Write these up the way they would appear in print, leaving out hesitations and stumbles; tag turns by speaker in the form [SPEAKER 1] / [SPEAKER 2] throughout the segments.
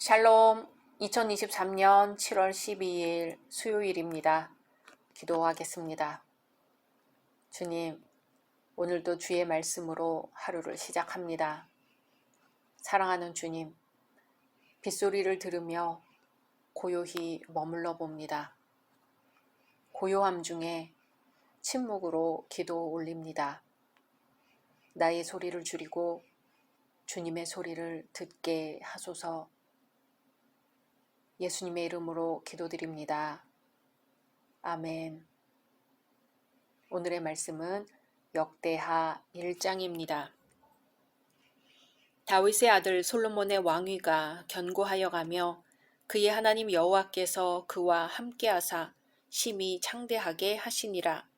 [SPEAKER 1] 샬롬. 2023년 7월 12일 수요일입니다. 기도하겠습니다. 주님, 오늘도 주의 말씀으로 하루를 시작합니다. 사랑하는 주님, 빗소리를 들으며 고요히 머물러 봅니다. 고요함 중에 침묵으로 기도 올립니다. 나의 소리를 줄이고 주님의 소리를 듣게 하소서. 예수님의 이름으로 기도드립니다. 아멘. 오늘의 말씀은 역대하 1장입니다. 다윗의 아들 솔로몬의 왕위가 견고하여 가며 그의 하나님 여호와께서 그와 함께하사 심히 창대하게 하시니라.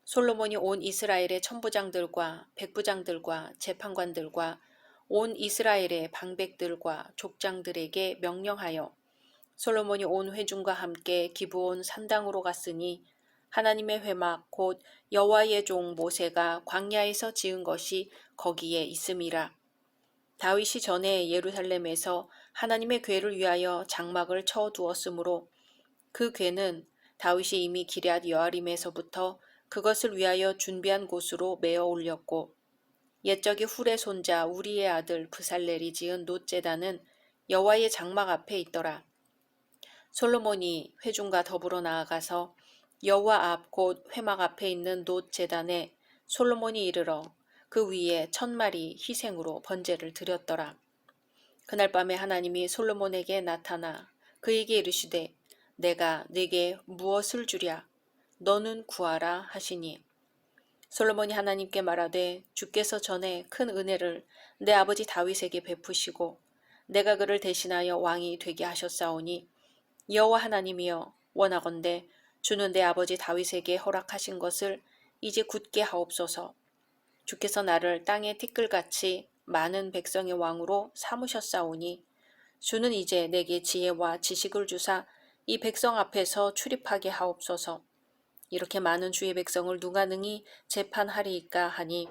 [SPEAKER 1] 솔로몬이 온 이스라엘의 천부장들과 백부장들과 재판관들과 온 이스라엘의 방백들과 족장들에게 명령하여 솔로몬이 온 회중과 함께 기브온 산당으로 갔으니 하나님의 회막 곧 여호와의 종 모세가 광야에서 지은 것이 거기에 있음이라. 다윗이 전에 예루살렘에서 하나님의 궤를 위하여 장막을 쳐 두었으므로 그 궤는 다윗이 이미 기럇 여아림에서부터 그것을 위하여 준비한 곳으로 메어 올렸고 옛적이 훌의 손자 우리의 아들 브살렐이 지은 놋제단은 여호와의 장막 앞에 있더라. 솔로몬이 회중과 더불어 나아가서 여호와 앞 곧 회막 앞에 있는 놋제단에 솔로몬이 이르러 그 위에 1000마리 희생으로 번제를 드렸더라. 그날 밤에 하나님이 솔로몬에게 나타나 그에게 이르시되 내가 네게 무엇을 주랴 너는 구하라 하시니 솔로몬이 하나님께 말하되 주께서 전에 큰 은혜를 내 아버지 다윗에게 베푸시고 내가 그를 대신하여 왕이 되게 하셨사오니 여호와 하나님이여 원하건대 주는 내 아버지 다윗에게 허락하신 것을 이제 굳게 하옵소서. 주께서 나를 땅의 티끌같이 많은 백성의 왕으로 삼으셨사오니 주는 이제 내게 지혜와 지식을 주사 이 백성 앞에서 출입하게 하옵소서. 이렇게 많은 주의 백성을 누가 능히 재판하리이까 하니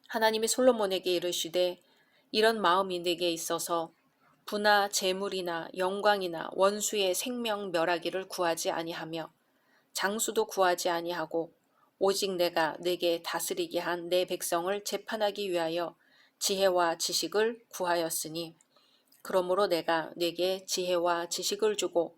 [SPEAKER 1] 하나님이 솔로몬에게 이르시되 이런 마음이 내게 있어서 부나 재물이나 영광이나 원수의 생명 멸하기를 구하지 아니하며 장수도 구하지 아니하고 오직 내가 내게 다스리게 한 내 백성을 재판하기 위하여 지혜와 지식을 구하였으니 그러므로 내가 내게 지혜와 지식을 주고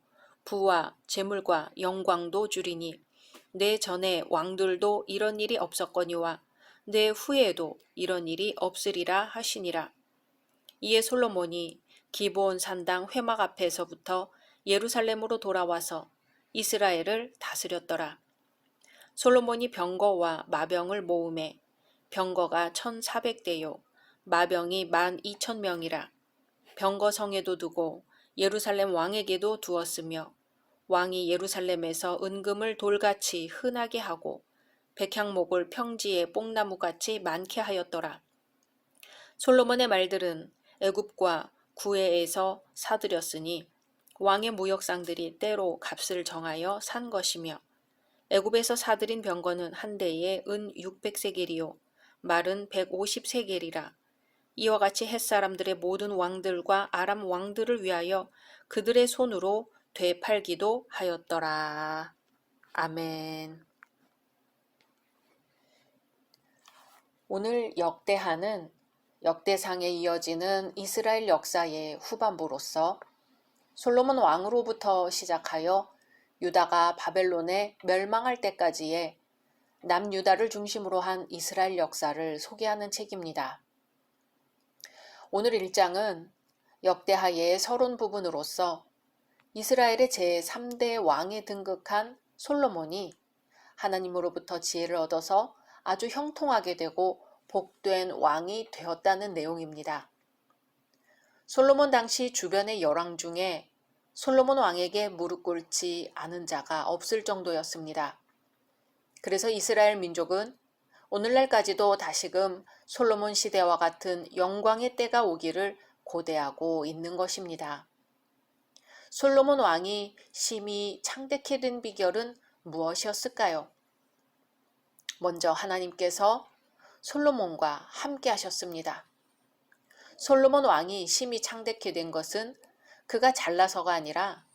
[SPEAKER 1] 부와 재물과 영광도 주리니 내 전에 왕들도 이런 일이 없었거니와 내 후에도 이런 일이 없으리라 하시니라. 이에 솔로몬이 기브온 산당 회막 앞에서부터 예루살렘으로 돌아와서 이스라엘을 다스렸더라. 솔로몬이 병거와 마병을 모으매 병거가 1400대요 마병이 12,000명이라. 병거 성에도 두고 예루살렘 왕에게도 두었으며 왕이 예루살렘에서 은금을 돌같이 흔하게 하고 백향목을 평지에 뽕나무같이 많게 하였더라. 솔로몬의 말들은 애굽과 구해에서 사들였으니 왕의 무역상들이 때로 값을 정하여 산 것이며 애굽에서 사들인 병거는 한 대에 은 600세겔이요 말은 150세겔이라. 이와 같이 햇사람들의 모든 왕들과 아람 왕들을 위하여 그들의 손으로 되팔기도 하였더라. 아멘. 오늘 역대하는 역대상에 이어지는 이스라엘 역사의 후반부로서 솔로몬 왕으로부터 시작하여 유다가 바벨론에 멸망할 때까지의 남유다를 중심으로 한 이스라엘 역사를 소개하는 책입니다. 오늘 1장은 역대하의 서론 부분으로서 이스라엘의 제3대 왕에 등극한 솔로몬이 하나님으로부터 지혜를 얻어서 아주 형통하게 되고 복된 왕이 되었다는 내용입니다. 솔로몬 당시 주변의 열왕 중에 솔로몬 왕에게 무릎 꿇지 않은 자가 없을 정도였습니다. 그래서 이스라엘 민족은 오늘날까지도 다시금 솔로몬 시대와 같은 영광의 때가 오기를 고대하고 있는 것입니다. 솔로몬 왕이 심히 창대케 된 비결은 무엇이었을까요? 먼저 하나님께서 솔로몬과 함께 하셨습니다. 솔로몬 왕이 심히 창대케 된 것은 그가 잘나서가 아니라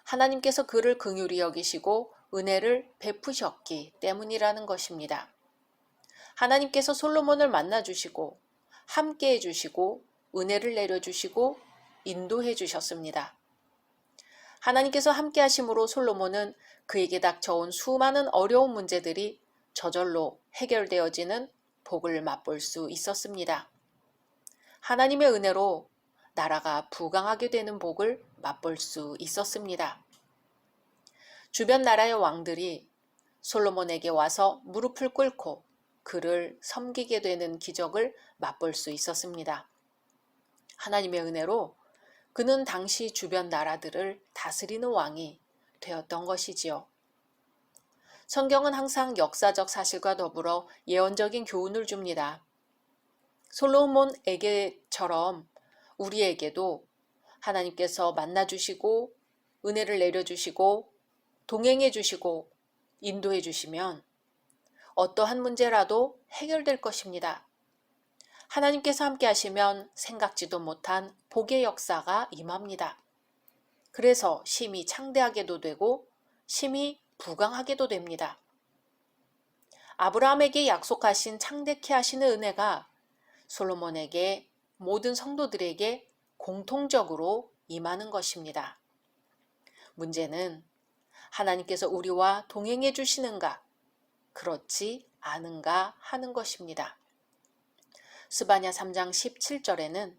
[SPEAKER 1] 하나님께서 그를 긍휼히 여기시고 은혜를 베푸셨기 때문이라는 것입니다. 하나님께서 솔로몬을 만나주시고 함께 해주시고 은혜를 내려주시고 인도해 주셨습니다. 하나님께서 함께 하심으로 솔로몬은 그에게 닥쳐온 수많은 어려운 문제들이 저절로 해결되어지는 복을 맛볼 수 있었습니다. 하나님의 은혜로 나라가 부강하게 되는 복을 맛볼 수 있었습니다. 주변 나라의 왕들이 솔로몬에게 와서 무릎을 꿇고 그를 섬기게 되는 기적을 맛볼 수 있었습니다. 하나님의 은혜로 그는 당시 주변 나라들을 다스리는 왕이 되었던 것이지요. 성경은 항상 역사적 사실과 더불어 예언적인 교훈을 줍니다. 솔로몬에게처럼 우리에게도 하나님께서 만나주시고 은혜를 내려주시고 동행해 주시고 인도해 주시면 어떠한 문제라도 해결될 것입니다. 하나님께서 함께 하시면 생각지도 못한 복의 역사가 임합니다. 그래서 심히 창대하게도 되고 심히 부강하게도 됩니다. 아브라함에게 약속하신 창대케 하시는 은혜가 솔로몬에게 모든 성도들에게 공통적으로 임하는 것입니다. 문제는 하나님께서 우리와 동행해 주시는가, 그렇지 않은가 하는 것입니다. 스바냐 3장 17절에는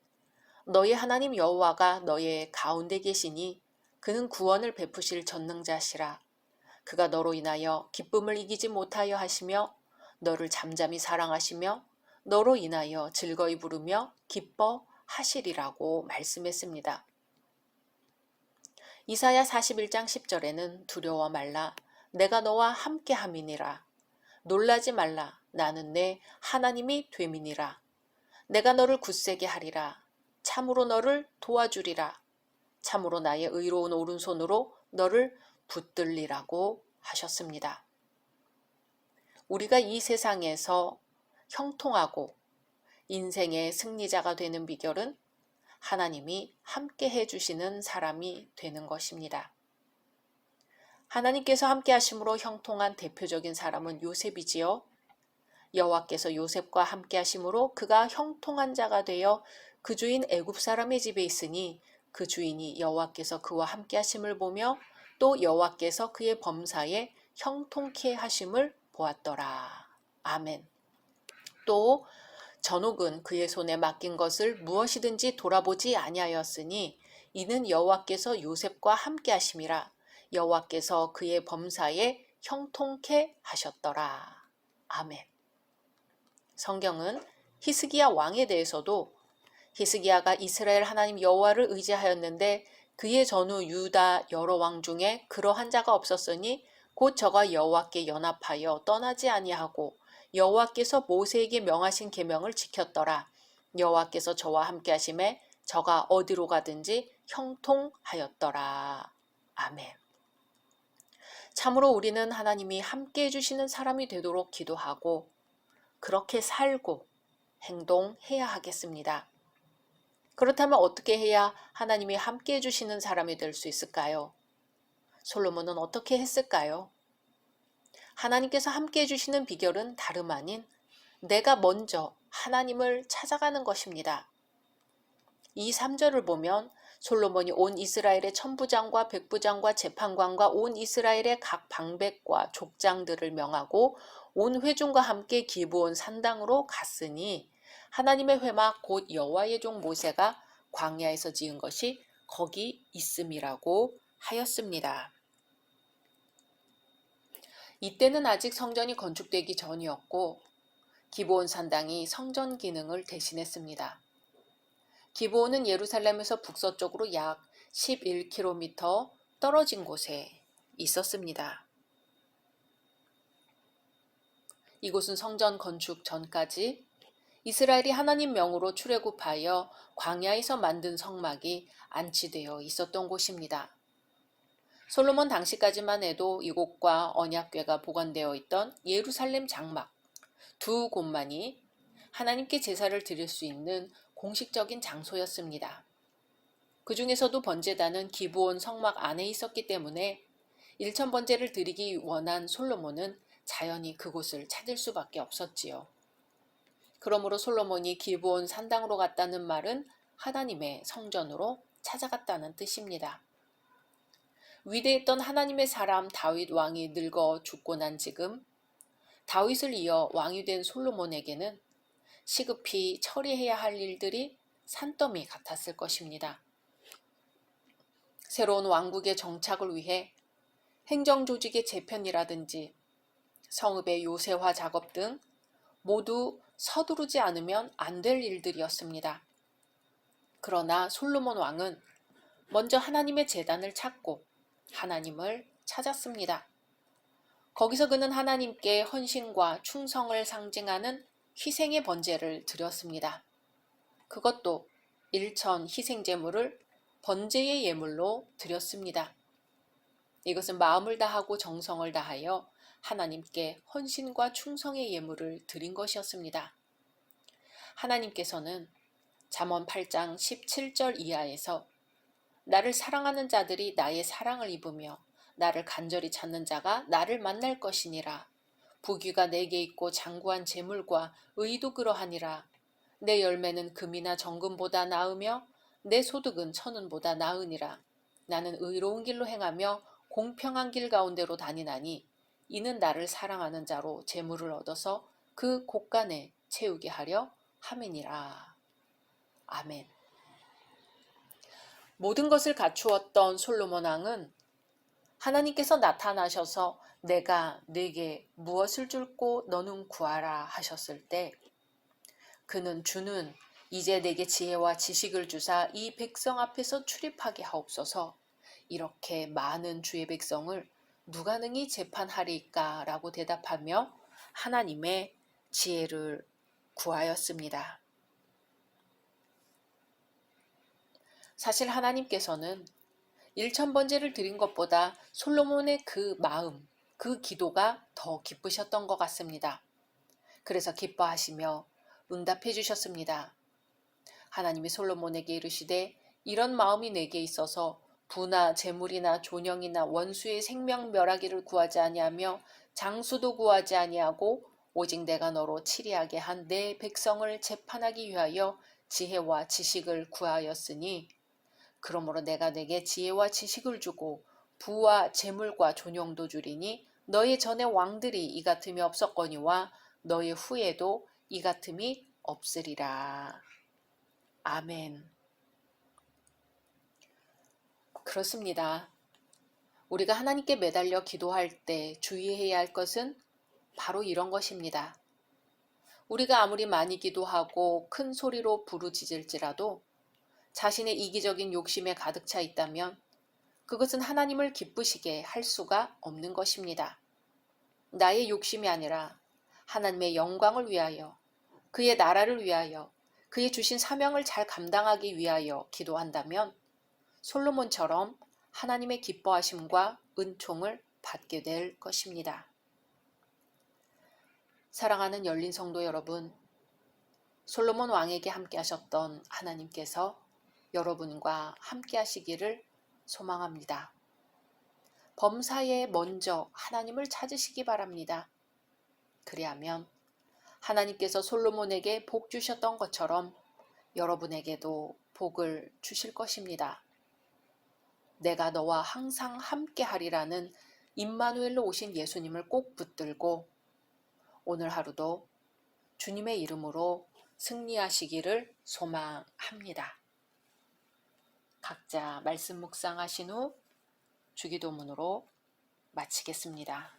[SPEAKER 1] 너희 하나님 여호와가 너의 가운데 계시니 그는 구원을 베푸실 전능자시라. 그가 너로 인하여 기쁨을 이기지 못하여 하시며 너를 잠잠히 사랑하시며 너로 인하여 즐거이 부르며 기뻐하시리라고 말씀했습니다. 이사야 41장 10절에는 두려워 말라 내가 너와 함께 함이니라. 놀라지 말라 나는 내 하나님이 됨이니라. 내가 너를 굳세게 하리라. 참으로 너를 도와주리라. 참으로 나의 의로운 오른손으로 너를 붙들리라고 하셨습니다. 우리가 이 세상에서 형통하고 인생의 승리자가 되는 비결은 하나님이 함께 해주시는 사람이 되는 것입니다. 하나님께서 함께 하심으로 형통한 대표적인 사람은 요셉이지요. 여호와께서 요셉과 함께 하심으로 그가 형통한 자가 되어 그 주인 애굽 사람의 집에 있으니 그 주인이 여호와께서 그와 함께 하심을 보며 또 여호와께서 그의 범사에 형통케 하심을 보았더라. 아멘. 또 전옥은 그의 손에 맡긴 것을 무엇이든지 돌아보지 아니하였으니 이는 여호와께서 요셉과 함께 하심이라. 여호와께서 그의 범사에 형통케 하셨더라. 아멘. 성경은 히스기야 왕에 대해서도 히스기야가 이스라엘 하나님 여호와를 의지하였는데 그의 전후 유다 여러 왕 중에 그러한 자가 없었으니 곧 저가 여호와께 연합하여 떠나지 아니하고 여호와께서 모세에게 명하신 계명을 지켰더라. 여호와께서 저와 함께 하심에 저가 어디로 가든지 형통하였더라. 아멘. 참으로 우리는 하나님이 함께 해주시는 사람이 되도록 기도하고 그렇게 살고 행동해야 하겠습니다. 그렇다면 어떻게 해야 하나님이 함께 해주시는 사람이 될 수 있을까요? 솔로몬은 어떻게 했을까요? 하나님께서 함께 해주시는 비결은 다름 아닌 내가 먼저 하나님을 찾아가는 것입니다. 이 3절을 보면 솔로몬이 온 이스라엘의 천부장과 백부장과 재판관과 온 이스라엘의 각 방백과 족장들을 명하고 온 회중과 함께 기브온 산당으로 갔으니 하나님의 회막 곧 여호와의 종 모세가 광야에서 지은 것이 거기 있음이라고 하였습니다. 이때는 아직 성전이 건축되기 전이었고 기브온 산당이 성전 기능을 대신했습니다. 기브온은 예루살렘에서 북서쪽으로 약 11km 떨어진 곳에 있었습니다. 이곳은 성전 건축 전까지 이스라엘이 하나님 명으로 출애굽하여 광야에서 만든 성막이 안치되어 있었던 곳입니다. 솔로몬 당시까지만 해도 이곳과 언약궤가 보관되어 있던 예루살렘 장막 두 곳만이 하나님께 제사를 드릴 수 있는 공식적인 장소였습니다. 그 중에서도 번제단은 기브온 성막 안에 있었기 때문에 일천 번제를 드리기 원한 솔로몬은 자연히 그곳을 찾을 수밖에 없었지요. 그러므로 솔로몬이 기브온 산당으로 갔다는 말은 하나님의 성전으로 찾아갔다는 뜻입니다. 위대했던 하나님의 사람 다윗 왕이 늙어 죽고 난 지금 다윗을 이어 왕이 된 솔로몬에게는 시급히 처리해야 할 일들이 산더미 같았을 것입니다. 새로운 왕국의 정착을 위해 행정조직의 재편이라든지 성읍의 요새화 작업 등 모두 서두르지 않으면 안 될 일들이었습니다. 그러나 솔로몬 왕은 먼저 하나님의 제단을 찾고 하나님을 찾았습니다. 거기서 그는 하나님께 헌신과 충성을 상징하는 희생의 번제를 드렸습니다. 그것도 일천 희생제물을 번제의 예물로 드렸습니다. 이것은 마음을 다하고 정성을 다하여 하나님께 헌신과 충성의 예물을 드린 것이었습니다. 하나님께서는 잠언 8장 17절 이하에서 나를 사랑하는 자들이 나의 사랑을 입으며 나를 간절히 찾는 자가 나를 만날 것이니라. 부귀가 내게 있고 장구한 재물과 의도 그러하니라. 내 열매는 금이나 정금보다 나으며 내 소득은 천은보다 나으니라. 나는 의로운 길로 행하며 공평한 길 가운데로 다니나니 이는 나를 사랑하는 자로 재물을 얻어서 그 곳간에 채우게 하려 함이니라. 아멘. 모든 것을 갖추었던 솔로몬 왕은 하나님께서 나타나셔서 내가 네게 무엇을 줄고 너는 구하라 하셨을 때 그는 주는 이제 내게 지혜와 지식을 주사 이 백성 앞에서 출입하게 하옵소서. 이렇게 많은 주의 백성을 누가 능히 재판하리까 라고 대답하며 하나님의 지혜를 구하였습니다. 사실 하나님께서는 1000번제를 드린 것보다 솔로몬의 그 마음, 그 기도가 더 기쁘셨던 것 같습니다. 그래서 기뻐하시며 응답해 주셨습니다. 하나님이 솔로몬에게 이르시되 이런 마음이 내게 있어서 부나 재물이나 존영이나 원수의 생명 멸하기를 구하지 아니하며 장수도 구하지 아니하고 오직 내가 너로 치리하게 한 내 백성을 재판하기 위하여 지혜와 지식을 구하였으니 그러므로 내가 내게 지혜와 지식을 주고 부와 재물과 존영도 주리니 너의 전에 왕들이 이 같음이 없었거니와 너의 후에도 이 같음이 없으리라. 아멘. 그렇습니다. 우리가 하나님께 매달려 기도할 때 주의해야 할 것은 바로 이런 것입니다. 우리가 아무리 많이 기도하고 큰 소리로 부르짖을지라도 자신의 이기적인 욕심에 가득 차 있다면 그것은 하나님을 기쁘시게 할 수가 없는 것입니다. 나의 욕심이 아니라 하나님의 영광을 위하여, 그의 나라를 위하여, 그의 주신 사명을 잘 감당하기 위하여 기도한다면 솔로몬처럼 하나님의 기뻐하심과 은총을 받게 될 것입니다. 사랑하는 열린 성도 여러분, 솔로몬 왕에게 함께 하셨던 하나님께서 여러분과 함께 하시기를 소망합니다. 범사에 먼저 하나님을 찾으시기 바랍니다. 그리하면 하나님께서 솔로몬에게 복 주셨던 것처럼 여러분에게도 복을 주실 것입니다. 내가 너와 항상 함께 하리라는 임마누엘로 오신 예수님을 꼭 붙들고 오늘 하루도 주님의 이름으로 승리하시기를 소망합니다. 각자 말씀 묵상하신 후 주기도문으로 마치겠습니다.